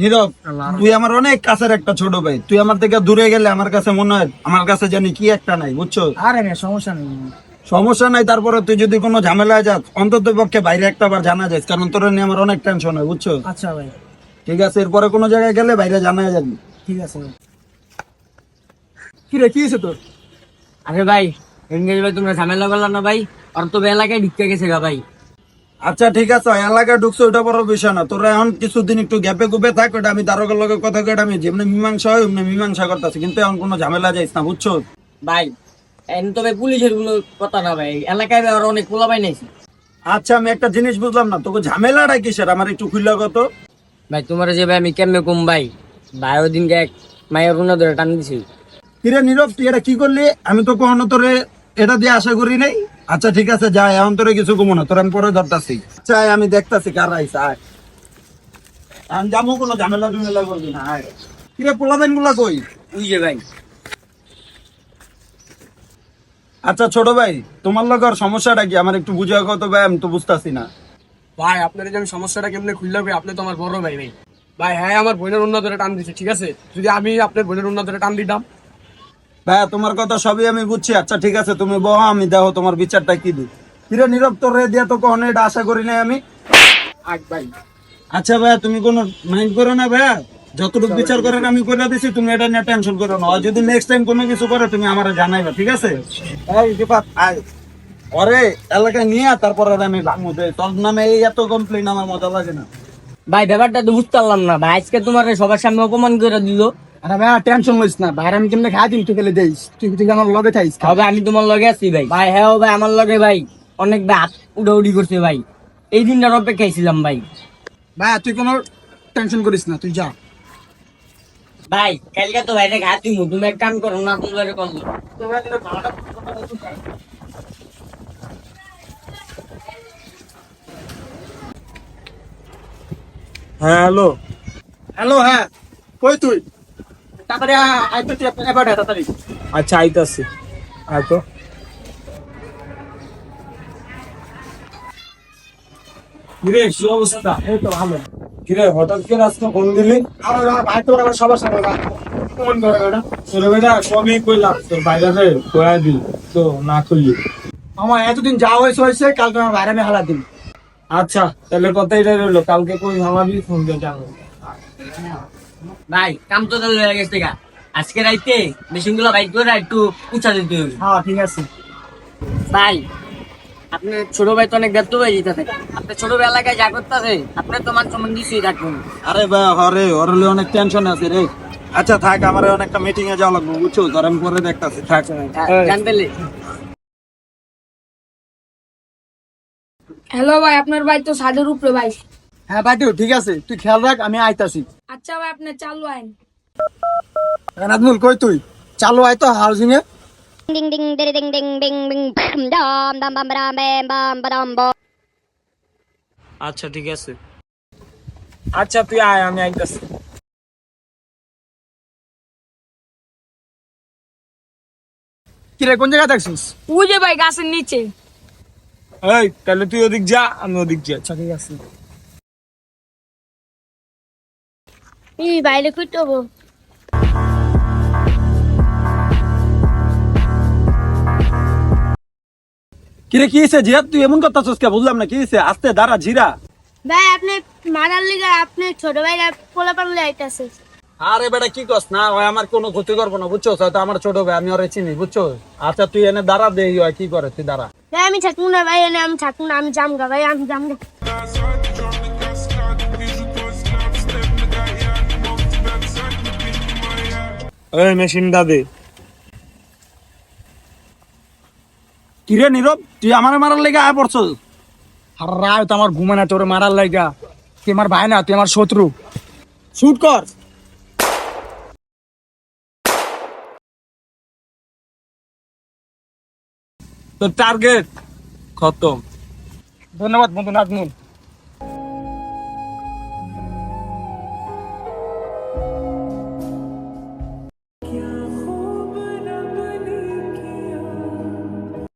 নীরব, তুই আমার অনেক কাছের একটা ছোট ভাই, তুই আমার থেকে দূরে গেলে আমার কাছে মনে হয় আমার কাছে জানি কি একটা নাই, বুঝছো? আরে না, সমস্যা নেই। সমস্যা নাই, তারপরে তুই যদি কোনো ঝামেলায় যাস অন্তত পক্ষে বাইরে একটা বার জানা যাস, কারণ তোর নিয়ে আমার অনেক টেনশন হয়, বুঝছো? আচ্ছা ভাই, ঠিক আছে, এরপরে কোনো জায়গায় গেলে বাইরে জানা যাবি। ঠিক আছে ভাই। কি রে, কি হয়েছে তোর? আরে ভাই, এনগেজ ভাই তোমরা ঝামেলা করলাম না ভাই, আর তো এলাকায় ঢুকে গেছে গা ভাই। আচ্ছা ঠিক আছে, এলাকায় ঢুকছো ওটা বড় বিষয় না, তোরা এখন কিছুদিন একটু গ্যাপে গুপে থাক, ওটা আমি দারোগার লগে কথা কই, আমি যেমনি মীমাংসা হয় অমনি মীমাংসা করতেছি, কিন্তু এখন কোনো ঝামেলা যাইস না, বুঝছো? ভাই এন তো ভাই পুলিশের কোনো কথা না ভাই, এলাকায় ভাই আর অনেক পোলা ভাই নাইছি। আচ্ছা আমি একটা জিনিস বুঝলাম না, তোকে ঝামেলাটা কিসের আমার একটু খুললে কত? ভাই তোমার যে ভাই আমি কেমনে কম ভাই, ভাই ওই দিনকে এক মায়ের রুনা ধরে টান দিছি। কিরে নীরব, তুই এটা কি করলি? আমি তো কখনো তোরে এটা দিয়ে আশা করি নাই। আচ্ছা ঠিক আছে, যা, এখন তোরে কিছু কমো না, তোর আমি পরে ধরতাছি। আচ্ছা আমি দেখতাছি কার আইস, আয় আমি যাবো, কোনো ঝামেলা টুমেলা করবি না, আয়। কিরে পোলাবেন গুলা কই? ওই যে ভাই। আচ্ছা ছোট ভাই, তোমার লগের সমস্যাটা কি আমার একটু বুঝা কত ভাই, আমি তো বুঝতাছি না। ভাই আপনার যে আমি সমস্যাটা কেমনে খুললে ভাই, আপনি তো আমার বড় ভাই ভাই। ভাই হ্যাঁ, আমার বোনের উন্নত ধরে টান দিছে, ঠিক আছে? যদি আমি আপনার বোনের উন্নত ধরে টান দিতাম। ভাইয়া তোমার কথা সবই আমি বুঝছি, আচ্ছা ঠিক আছে তুমি বহো, আমি দেখো তোমার বিচারটা কি দিই। কিরে নীরব, তোর রে দিয়া তো কখনো এটা আশা করি নাই আমি। আগ ভাই। আচ্ছা ভাইয়া, তুমি কোনো মাইন্ড করো না ভাইয়া, যতটুকু বিচার করেন আমি করে দিছি, তুমি এটা নিয়ে টেনশন করো না। আর যদি নেক্সট টাইম কোনো কিছু করে তুমি আমার জানাইবা, ঠিক আছে? এই দীপাত, আয় ওরে এলাকায় নিয়ে তারপরে আমি ভাঙবো, তোর নামে এই এত কমপ্লেন আমার মজা লাগে না। ভাই ব্যাপারটা তো বুঝতে পারলাম না ভাই, আজকে তোমার সবার সামনে অপমান করে দিল। আরে ভাই টেনশন লইস না, বাইরে আমি কেমনে খাই দিন, তুই খেলে দেইস, তুই আমার লগে থাইস। হবে আমি তোমার লগে আছি ভাই। ভাই হ্যাঁ ভাই, আমার লগে ভাই অনেক ভাই হাত উড়াউড়ি করছে ভাই, এই দিনটার অপেক্ষায় ছিলাম ভাই। ভাই তুই কোনো টেনশন করিস না, তুই যা। ভাই কালকে তো ভাইটা ঘাত দিমু, তুমি এক কাম করো না, তোমার কল দিও। হ্যাঁ হ্যালো। হ্যালো, হ্যাঁ কই তুই? তাড়াতাড়ি আইতে, তুই এবার তাড়াতাড়ি। আচ্ছা আইতাছি, আয় তো। কিরে কি অবস্থা? এই তো ভালো। কিরে হঠাৎ করে আজকে ফোন দিলি? আমার ভাই তো আমার সবার সামনে ফোন করে বেটা। তোর বেটা সবই কইলাম, তোর বাইরে কয়া দিল তো না খুললি। আমার এতদিন যা হয়েছে হয়েছে, কালকে আমার বাইরে আমি হালা দিন। আচ্ছা তাহলে কথা এটাই রইলো, কালকে কই হামাবি ফোন দিয়ে জানো। ভাই কাম তো তাহলে হয়ে গেছে গা, আজকে রাইতে মেশিন গুলো বাইক করে একটু উঁচা দিতে হবে। হ্যাঁ ঠিক আছে। ভাই আপনি ছোট ভাই তো অনেক ব্যর্থ হয়ে যেতেছে, আপনি ছোট ভাই এলাকায় যা করতেছে আপনি তো মান সম্মান কিছুই রাখবেন। আরে ভাই হরে ওরলে অনেক টেনশন আছে রে। আচ্ছা থাক, আমার অনেকটা মিটিং এ যাওয়া লাগবে, বুঝছো? তোর আমি পরে দেখতাছি, থাক। জানতে হ্যালো ভাই, আপনার ভাই তো ছাদের উপরে ভাই। হ্যাঁ ভাই ঠিক আছে, তুই খেয়াল রাখ, আমি আইতাছি। আচ্ছা ভাই, আপনি চালু আইন। নাজমুল কই তুই? চালু আয় তো হাউজিং এ। Ding ding ding ding ding ding ding bam dam dam bam bam bam bam bam bam. আচ্ছা ঠিক আছে, আচ্ছা তুই আয়, আমি আইতাছি। কি রে, কোন জায়গায় থাকছিস? ওই যে ভাই গাছের নিচে। এই তাহলে তুই ওদিক যা, আমি ওদিক যাই। আচ্ছা ঠিক আছে। এই বাইরে কই তো কিরে কি হয়েছে জিয়াদ, তুই এমন কথা কে? বুঝলাম না কি হয়েছে, আস্তে দাঁড়া জিরা। ভাই আপনি মারার লিগা আপনি ছোট ভাইরা পোলা পানলে আইতাছে। আরে বেটা কি কস না, ওই আমার কোনো ক্ষতি করবো না, বুঝছো? হয়তো আমার ছোট ভাই, আমি ওরে চিনি, বুঝছো? আচ্ছা তুই এনে দাঁড়া, দে ওই কি করে, তুই দাঁড়া। ভাই আমি থাকবো না ভাই, এনে আমি থাকবো না, আমি জামগা ভাই, আমি জামগা। এই মেশিনটা দে। কিরে নীরব, তুই আমার মারার লেগে আয় পড়ছো? আর রায় তো আমার ঘুমে না, তোর মারার লাইগা। তুই আমার ভাই না, তুই আমার শত্রু। শুট কর। তোর টার্গেট খতম। ধন্যবাদ বন্ধু নাজমুল।